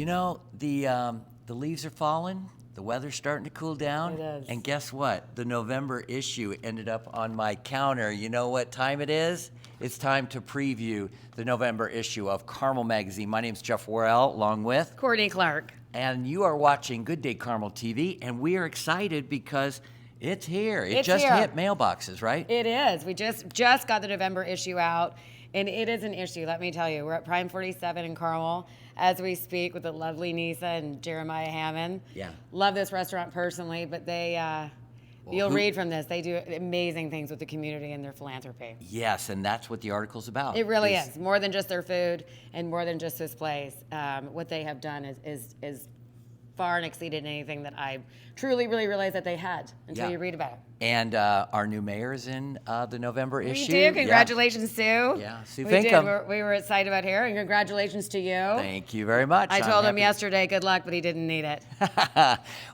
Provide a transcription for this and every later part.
You know, the leaves are falling. The weather's starting to cool down. It is. And guess what? The November issue ended up on my counter. You know what time it is? It's time to preview the November issue of Carmel Magazine. My name's Jeff Worrell, along with Courtney Clark. And you are watching Good Day Carmel TV, and we are excited because it's here. It It's just here. hit mailboxes, right? It is. We just got the November issue out, and it is an issue, let me tell you. We're at Prime 47 in Carmel as we speak with the lovely Nisa and Jeremiah Hammond. Yeah. Love this restaurant personally, but they, you'll read from this, they do amazing things with the community and their philanthropy. Yes, and that's what the article's about. It really is. More than just their food and more than just this place. What they have done is far and exceeded anything that I truly really realized that they had until Yeah. you read about it. And our new mayor is in the November We issue. do. Congratulations, Sue. Yeah, Sue we did. Finkham. We were excited about her, and congratulations to you. Thank you very much. I I'm told him happy. yesterday, good luck, but he didn't need it.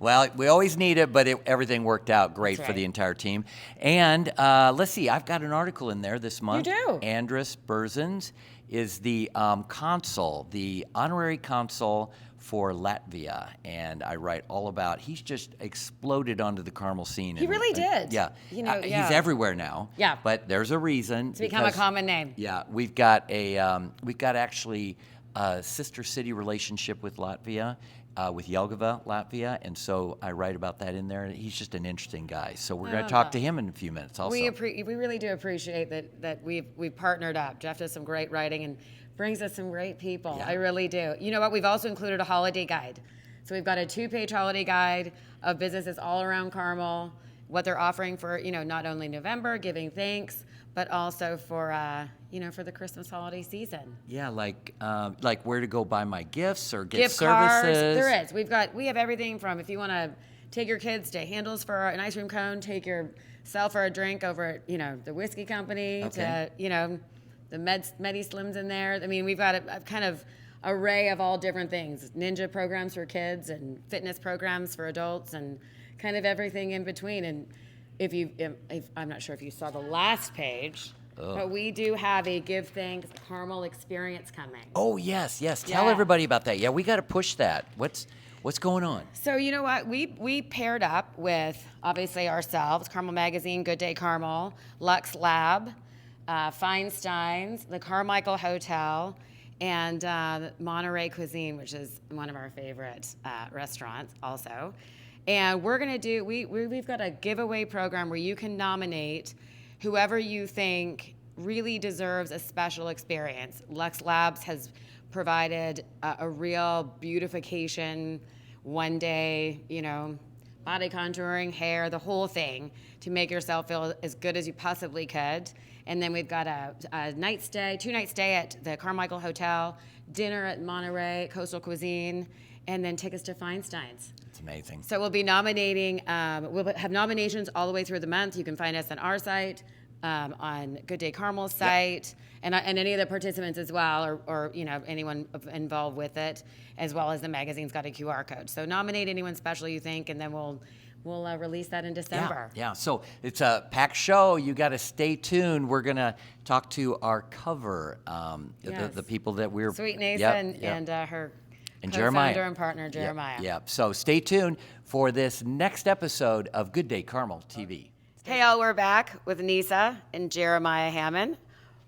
Well, we always need it, but everything worked out great That's for right. the entire team. And let's see, I've got an article in there this month. You do? Andris Berzins is the consul, the honorary consul for Latvia, and I write all about. He's just exploded onto the Carmel scene. He really did. Yeah, You know, yeah. he's everywhere now. Yeah. but there's a reason. It's become a common name. Yeah, we've got actually a sister city relationship with Latvia, with Jelgava, Latvia, and so I write about that in there. He's just an interesting guy. So we're going to talk to him in a few minutes. Also, We really do appreciate that we've partnered up. Jeff does some great writing and brings us some great people. Yeah. I really do. You know what? We've also included a holiday guide. So we've got a 2-page holiday guide of businesses all around Carmel, what they're offering for, not only November, giving thanks, but also for, for the Christmas holiday season. yeah, like where to go buy my gifts or get Gift services. cards. There is. We have everything from if you want to take your kids to Handles for an ice cream cone, take yourself for a drink over at, the whiskey company Okay. to, the Medi Slims in there. I mean, we've got a kind of array of all different things. Ninja programs for kids and fitness programs for adults and kind of everything in between. And if I'm not sure if you saw the last page, but we do have a Give Thanks Carmel experience coming. Oh yes. Tell Yeah. everybody about that. Yeah, we got to push that. What's going on? So you know what? We paired up with obviously ourselves, Carmel Magazine, Good Day Carmel, Lux Lab, Feinstein's, the Carmichael Hotel, and Monterey Cuisine, which is one of our favorite restaurants also. And we're gonna do we've got a giveaway program where you can nominate whoever you think really deserves a special experience. Lux Labs has provided a real beautification, one day, body contouring, hair, the whole thing to make yourself feel as good as you possibly could. And then we've got a 2-night stay at the Carmichael Hotel, dinner at Monterey Coastal Cuisine, and then tickets to Feinstein's. It's amazing. So we'll be nominating, we'll have nominations all the way through the month. You can find us on our site, on Good Day Carmel's site, and any of the participants as well, or anyone involved with it, as well as the magazine's got a QR code. So nominate anyone special you think, and then we'll release that in December. Yeah. So it's a packed show. You got to stay tuned. We're gonna talk to our cover, Yes. the people that we're Sweet Nasa Yep, and, yep. and her And co-founder Jeremiah. and partner Jeremiah. Yeah. So stay tuned for this next episode of Good Day Carmel TV. Hey all, we're back with Nisa and Jeremiah Hammond,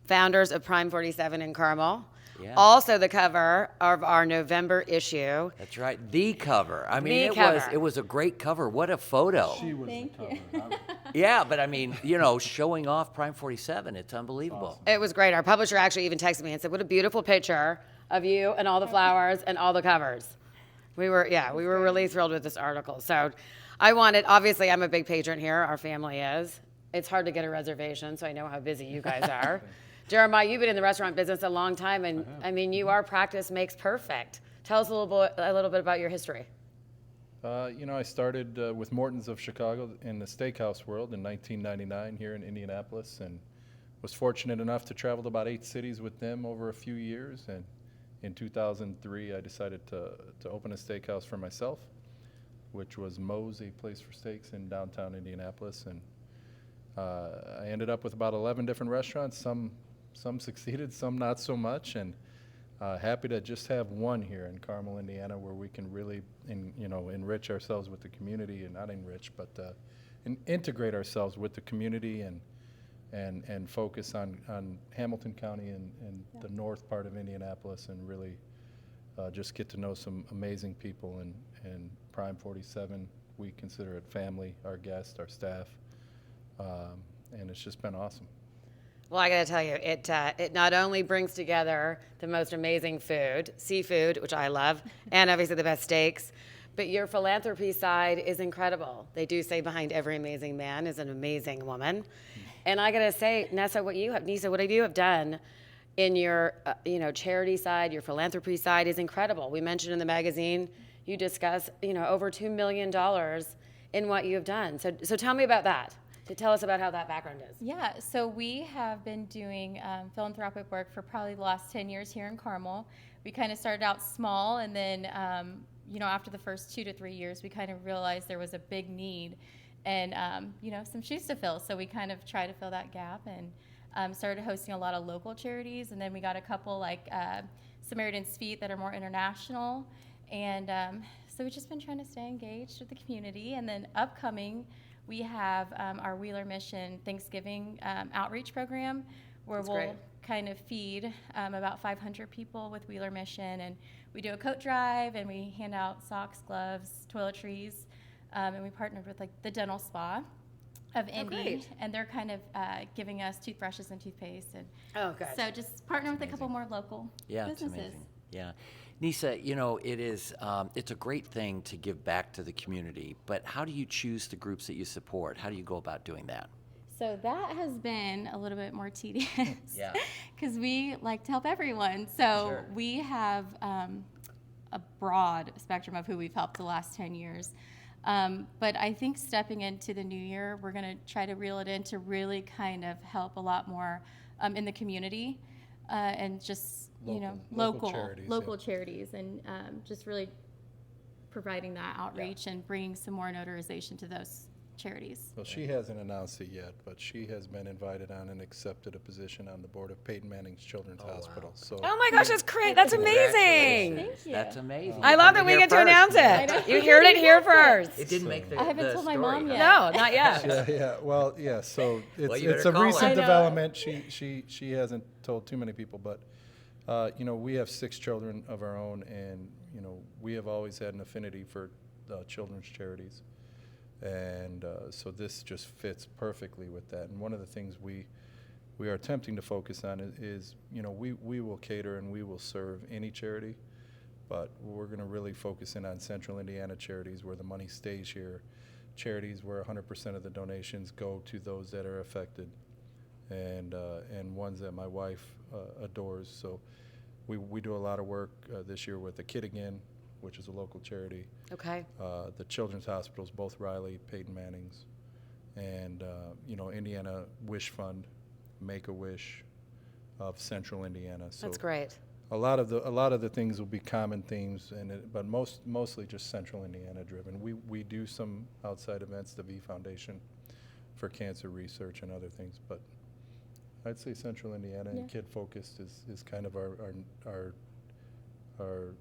founders of Prime 47 in Carmel. Yeah. Also the cover of our November issue. That's right. The cover. I mean, The it cover. was a great cover. What a photo. She was the cover. Yeah, but I mean, showing off Prime 47. It's unbelievable. It was great. Our publisher actually even texted me and said, what a beautiful picture of you and all the flowers and all the covers. We were really thrilled with this article. So obviously I'm a big patron here, our family is. It's hard to get a reservation, so I know how busy you guys are. Jeremiah, you've been in the restaurant business a long time, and I mean, practice makes perfect. Tell us a little bit about your history. I started with Morton's of Chicago in the steakhouse world in 1999 here in Indianapolis, and was fortunate enough to travel to about 8 cities with them over a few years. And in 2003, I decided to open a steakhouse for myself, which was Moe's, a place for steaks in downtown Indianapolis. And I ended up with about 11 different restaurants. Some succeeded, some not so much. And happy to just have one here in Carmel, Indiana, where we can really, enrich ourselves with the community, and not enrich, but integrate ourselves with the community and focus on Hamilton County and the north part of Indianapolis, and really just get to know some amazing people. And Prime 47, we consider it family, our guests, our staff, and it's just been awesome. Well, I got to tell you, it not only brings together the most amazing food, seafood, which I love, and obviously the best steaks, but your philanthropy side is incredible. They do say behind every amazing man is an amazing woman. And I got to say, Nisa, what you have done in your charity side, your philanthropy side is incredible. We mentioned in the magazine, you discuss, over $2 million in what you have done. So tell me about that. Tell us about how that background is. Yeah, so we have been doing philanthropic work for probably the last 10 years here in Carmel. We kind of started out small, and then, after the first 2 to 3 years, we kind of realized there was a big need and, some shoes to fill. So we kind of tried to fill that gap and started hosting a lot of local charities. And then we got a couple like Samaritan's Feet that are more international. And so we've just been trying to stay engaged with the community. And then upcoming, we have our Wheeler Mission Thanksgiving outreach program, where That's we'll great. kind of feed about 500 people with Wheeler Mission. And we do a coat drive, and we hand out socks, gloves, toiletries. And we partnered with like the dental spa of Indy, great. and they're kind of giving us toothbrushes and toothpaste. And Oh, good. so just partner with a couple more local Yeah, it's businesses. amazing. Yeah. Nisa, it is, it's a great thing to give back to the community, but how do you choose the groups that you support? How do you go about doing that? So that has been a little bit more tedious. Yeah. Because we like to help everyone. So Sure. we have a broad spectrum of who we've helped the last 10 years. But I think stepping into the new year, we're going to try to reel it in to really kind of help a lot more in the community and just, Local charities, local yeah. charities, and just really providing that outreach and bringing some more notarization to those charities. Well, she hasn't announced it yet, but she has been invited on and accepted a position on the board of Peyton Manning's Children's Hospital. So Oh my gosh, that's great. That's amazing. Thank you. That's amazing. I love that we get to announce it. You heard it here first. It didn't make the I haven't the told my story, mom huh? yet. No, not yet. So it's, Well, you it's better a call her. recent I know. development. She hasn't told too many people, but we have 6 children of our own, and we have always had an affinity for children's charities, and so this just fits perfectly with that. And one of the things we are attempting to focus on is we will cater and we will serve any charity, but we're going to really focus in on Central Indiana charities where the money stays here, charities where 100% of the donations go to those that are affected, and ones that my wife adores. So we do a lot of work this year with the Kid Again, which is a local charity, Okay. the children's hospitals, both Riley, Peyton Manning's, and Indiana Wish Fund, Make-A-Wish of Central Indiana. So That's great. a lot of the things will be common themes, but mostly just Central Indiana driven. We do some outside events, the V Foundation for cancer research and other things, but I'd say Central Indiana and kid focused is kind of our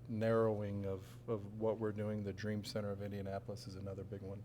narrowing of what we're doing. The Dream Center of Indianapolis is another big one.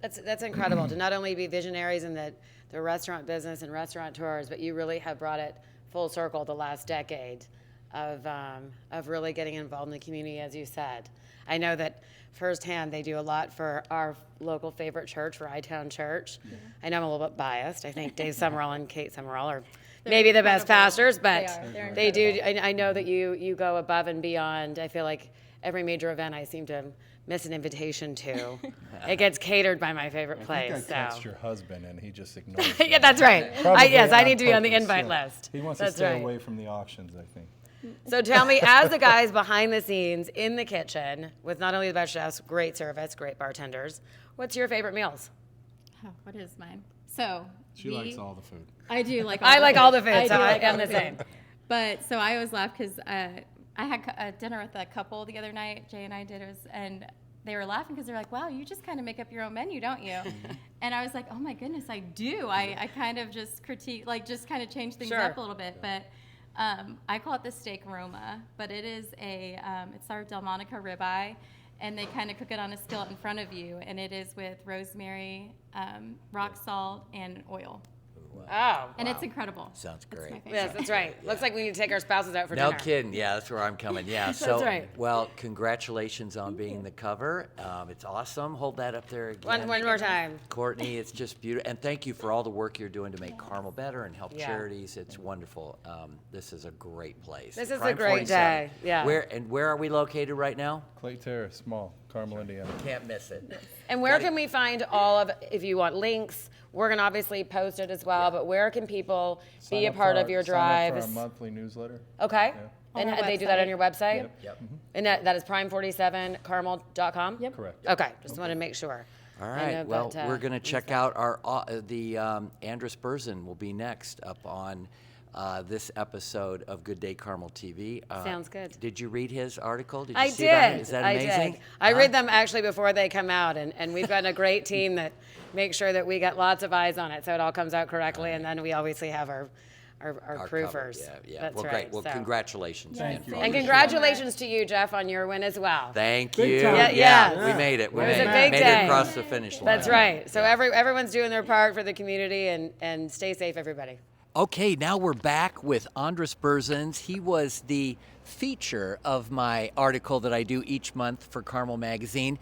That's incredible to not only be visionaries in the restaurant business and restaurateurs, but you really have brought it full circle the last decade of really getting involved in the community, as you said. I know that firsthand they do a lot for our local favorite church, for iTown Church. I know I'm a little bit biased. I think Dave Summerall and Kate Summerall are maybe the best pastors, but They're they do. I know that you go above and beyond. I feel like every major event I seem to miss an invitation to. It gets catered by my favorite place. I think I text So. your husband and he just ignores Yeah, that's right. Probably Yes, I on need to be on the purpose, invite yeah. list. He wants That's to stay right. away from the auctions, I think. So tell me, as the guys behind the scenes in the kitchen, with not only the best chefs, great service, great bartenders, what's your favorite meals? Oh, what is mine? So She likes all the food. I do like. I like all the food, I so do like all I'm the food. same. But so I always laugh because I had a dinner with a couple the other night. Jay and I did, and they were laughing because they're like, "Wow, you just kind of make up your own menu, don't you?" And I was like, "Oh my goodness, I do. I kind of just critique, like just kind of change things Sure. up a little bit." But I call it the steak Roma, but it is it's our Delmonico ribeye, and they kind of cook it on a skillet in front of you, and it is with rosemary, rock salt, and oil. Oh. And it's incredible. Sounds It's my great. favorite. Yes, that's right. Looks like we need to take our spouses out for No dinner. kidding. Yeah, that's where I'm coming. Yeah. So, right. well, congratulations on being the cover. It's awesome. Hold that up there again. One more time. Courtney, it's just beautiful. And thank you for all the work you're doing to make Carmel better and help Yeah. charities. It's wonderful. This is a great place. This is a Prime great 47. day. Yeah. Where are we located right now? Clay Terrace Mall, Carmel, Indiana. Can't miss it. And where can we find all of, if you want links, we're going to obviously post it as well, but where can people be a part of your Sign up drives? for our monthly newsletter. Okay. On And our they do that on website. your website? Yep. And that is prime47carmel.com? Yep. Correct. Okay, just want to make sure. All I right. know, Well, but, we're going to check out our Andrus Burzin will be next up on this episode of Good Day Carmel TV. Sounds good. Did you read his article? Did you I see that? did. Is that I amazing? did. I Huh? read them actually before they come out, and we've got a great team that makes sure that we got lots of eyes on it, so it all comes out correctly, and then we obviously have our Our proofers. cover. Yeah, yeah. That's well, right. great. Well, so. congratulations again. for all And your congratulations to you, Jeff, on your win as well. Thank Big you. time. Yeah, We made it. We It was made a it. big Made day. it across the finish line. That's right. So Yeah. everyone's doing their part for the community, and stay safe, everybody. Okay, now we're back with Andrus Burzins. He was the feature of my article that I do each month for Carmel Magazine.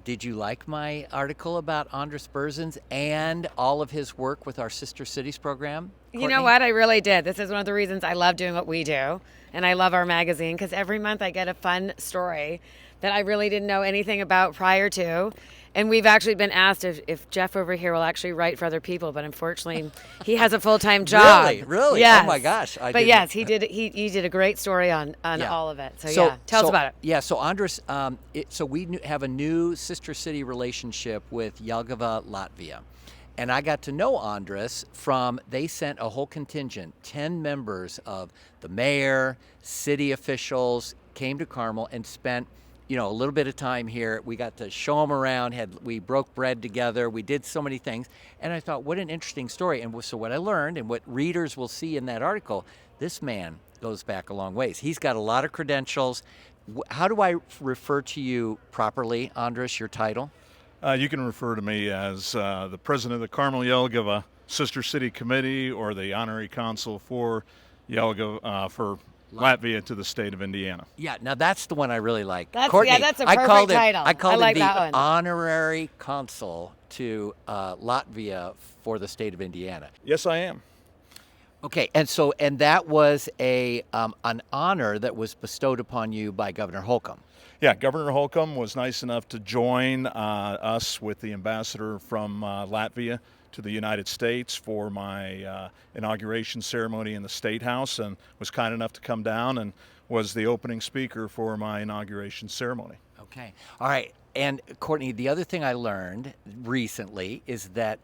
Did you like my article about Andrus Burzins and all of his work with our Sister Cities program? You Courtney? know what? I really did. This is one of the reasons I love doing what we do, and I love our magazine because every month I get a fun story that I really didn't know anything about prior to. And we've actually been asked if Jeff over here will actually write for other people, but unfortunately, he has a full-time job. Really? Really? Yes. Oh my gosh, I but didn't- yes, he did. He did a great story on Yeah. all of it. So yeah, tell us about it. Yeah, so Andrus, so we have a new sister city relationship with Jelgava, Latvia. And I got to know Andrus they sent a whole contingent, 10 members of the mayor, city officials, came to Carmel and spent a little bit of time here. We got to show them around. We broke bread together. We did so many things. And I thought, what an interesting story. And so what I learned and what readers will see in that article, this man goes back a long ways. He's got a lot of credentials. How do I refer to you properly, Andrus, your title? You can refer to me as the president of the Carmel Jelgava Sister City Committee or the honorary consul for Jelgava for Latvia to the state of Indiana. Yeah, now that's the one I really like. That's- Courtney, yeah, that's a I called perfect it, title. I called I like it that the one. honorary consul to Latvia for the state of Indiana. Yes, I am. Okay, and that was an honor that was bestowed upon you by Governor Holcomb. Yeah, Governor Holcomb was nice enough to join us with the ambassador from Latvia to the United States for my inauguration ceremony in the State House, and was kind enough to come down and was the opening speaker for my inauguration ceremony. Okay, all right. And Courtney, the other thing I learned recently is that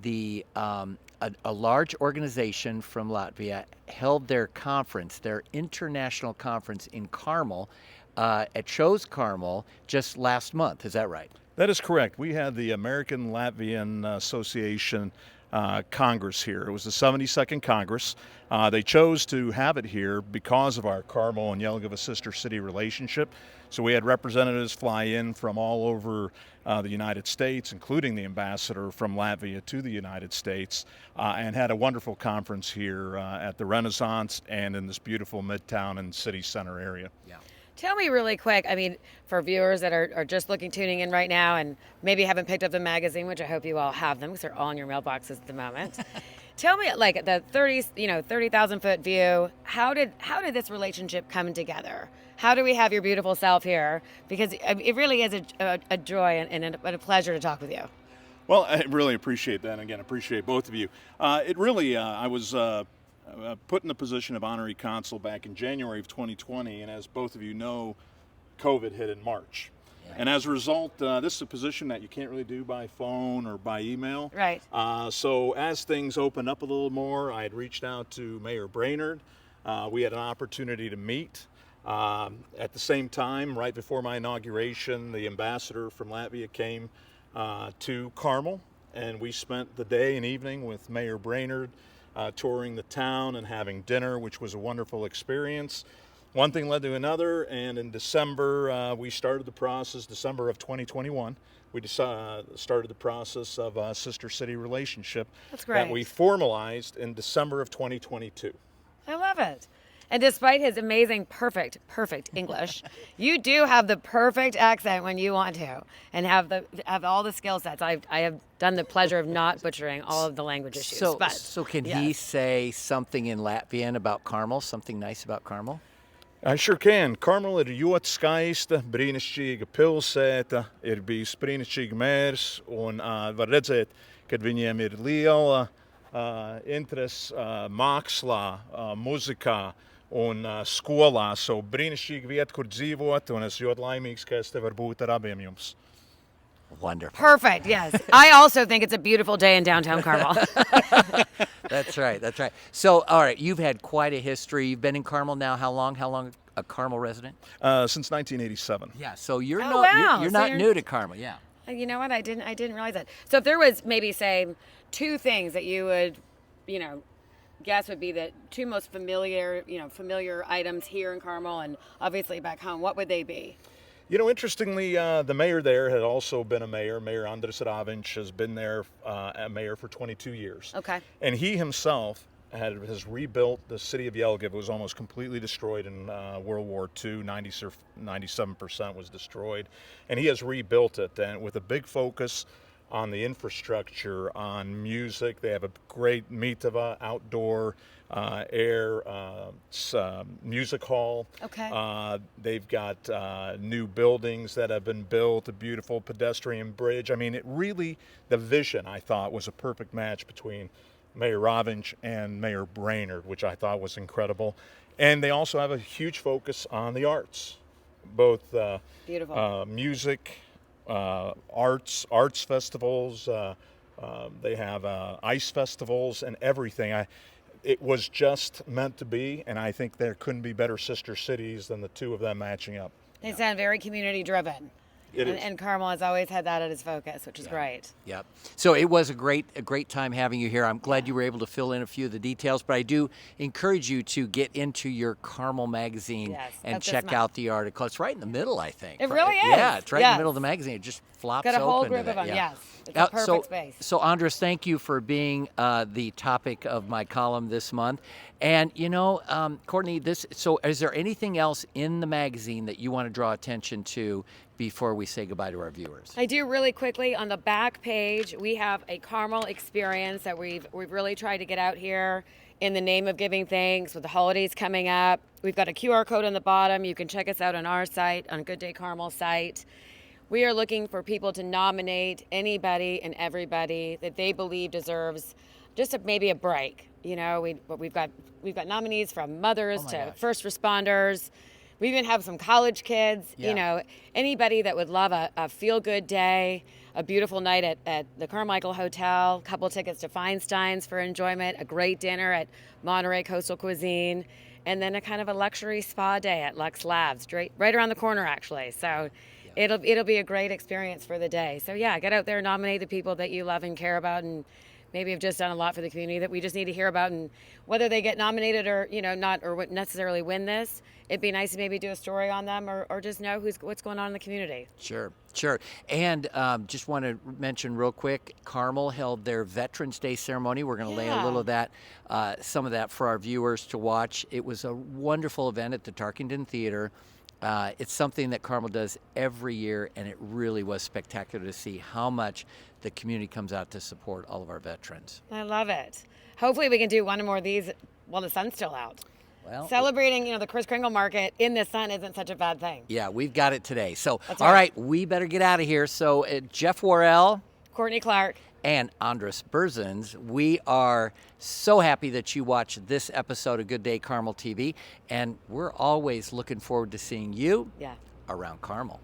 a large organization from Latvia held their conference, their international conference in Carmel, at Shows Carmel just last month. Is that right? That is correct. We had the American Latvian Association Congress here. It was the 72nd Congress. They chose to have it here because of our Carmel and Jelgava sister city relationship. So we had representatives fly in from all over the United States, including the ambassador from Latvia to the United States, and had a wonderful conference here at the Renaissance and in this beautiful Midtown and city center area. Yeah. Tell me really quick, I mean, for viewers that are just tuning in right now and maybe haven't picked up the magazine, which I hope you all have them because they're all in your mailboxes at the moment. Tell me, like the 30,000 foot view, how did this relationship come together? How do we have your beautiful self here? Because it really is a joy and a pleasure to talk with you. Well, I really appreciate that. And again, appreciate both of you. I was put in the position of honorary consul back in January of 2020, and as both of you know, COVID hit in March. Yeah. And as a result, this is a position that you can't really do by phone or by email. Right. So as things opened up a little more, I had reached out to Mayor Brainerd. We had an opportunity to meet. At the same time, right before my inauguration, the ambassador from Latvia came to Carmel, and we spent the day and evening with Mayor Brainerd, touring the town and having dinner, which was a wonderful experience. One thing led to another, and in December, we started the process, December of 2021. We started the process of a sister city relationship That's that we great. formalized in December of 2022. I love it. And despite his amazing, perfect English, you do have the perfect accent when you want to, and have all the skill sets. I have done the pleasure of not butchering all of the language issues. So can he yes. say something in Latvian about Carmel? Something nice about Carmel? I sure can. Carmel ir ļoti skaista, brīnišķīga pilsēta, ir bijis brīnišķīgi mērs, un var redzēt, kad viņiem ir liela interese mākslā, muzikā un skolā. So brīnišķīga vieta, kur dzīvot, un es ļoti laimīgs, ka es te varu būt ar abiem jums. Wonderful. Perfect. Yes. I also think it's a beautiful day in downtown Carmel. That's right. That's right. So, all right, you've had quite a history. You've been in Carmel now. How long? How long a Carmel resident? Since 1987. Yeah. So you're Oh, no, wow. you're So not you're- new to Carmel. Yeah. You know what? I didn't realize that. So if there was maybe say two things that you would, guess would be the two most familiar items here in Carmel and obviously back home, what would they be? Interestingly, the mayor there had also been a mayor. Mayor Andris Raviņš has been there, a mayor for 22 years. Okay. And he himself has rebuilt the city of Jelgava. It was almost completely destroyed in World War II. 97% was destroyed. And he has rebuilt it, and with a big focus on the infrastructure, on music. They have a great Mitava outdoor music hall. Okay. They've got new buildings that have been built, a beautiful pedestrian bridge. I mean, the vision, I thought, was a perfect match between Mayor Raviņš and Mayor Brainerd, which I thought was incredible. And they also have a huge focus on the arts, both Beautiful. music, arts festivals. They have ice festivals and everything. It was just meant to be, and I think there couldn't be better sister cities than the two of them matching up. They sound very community driven. It is. And Carmel has always had that at its focus, which is great. Yep. So it was a great time having you here. I'm glad you were able to fill in a few of the details, but I do encourage you to get into your Carmel magazine Yes, and that's this check month. out the article. It's right in the middle, I think. It really is. Yeah, it's right in Yes. the middle of the magazine. It just flops Got a whole open to group of that, them, yeah. yes. It's a perfect so, space. So, Andres, thank you for being the topic of my column this month. And, Courtney, so is there anything else in the magazine that you want to draw attention to before we say goodbye to our viewers? I do really quickly. On the back page, we have a Carmel experience that we've really tried to get out here in the name of giving thanks with the holidays coming up. We've got a QR code on the bottom. You can check us out on our site, on Good Day Carmel site. We are looking for people to nominate anybody and everybody that they believe deserves just maybe a break. We've got nominees from mothers to gosh. first responders. We even have some college kids. Yeah. Anybody that would love a feel-good day, a beautiful night at the Carmichael Hotel, a couple tickets to Feinstein's for enjoyment, a great dinner at Monterey Coastal Cuisine, and then a kind of a luxury spa day at Lux Labs, right around the corner actually. So it'll be a great experience for the day. So yeah, get out there, nominate the people that you love and care about, and maybe have just done a lot for the community that we just need to hear about. And whether they get nominated or not, or necessarily win this, it'd be nice to maybe do a story on them or just know what's going on in the community. Sure. And just want to mention real quick, Carmel held their Veterans Day ceremony. We're going to lay a little of that, some of that for our viewers to watch. It was a wonderful event at the Tarkington Theater. It's something that Carmel does every year, and it really was spectacular to see how much the community comes out to support all of our veterans. I love it. Hopefully we can do one more of these while the sun's still out. Well, Celebrating, the Kris Kringle market in the sun isn't such a bad thing. yeah, we've got it today. So, That's all right. right, we better get out of here. So, Jeff Worrell Courtney Clark. and Andres Berzins, we are so happy that you watched this episode of Good Day Carmel TV, and we're always looking forward to seeing you Yeah. around Carmel.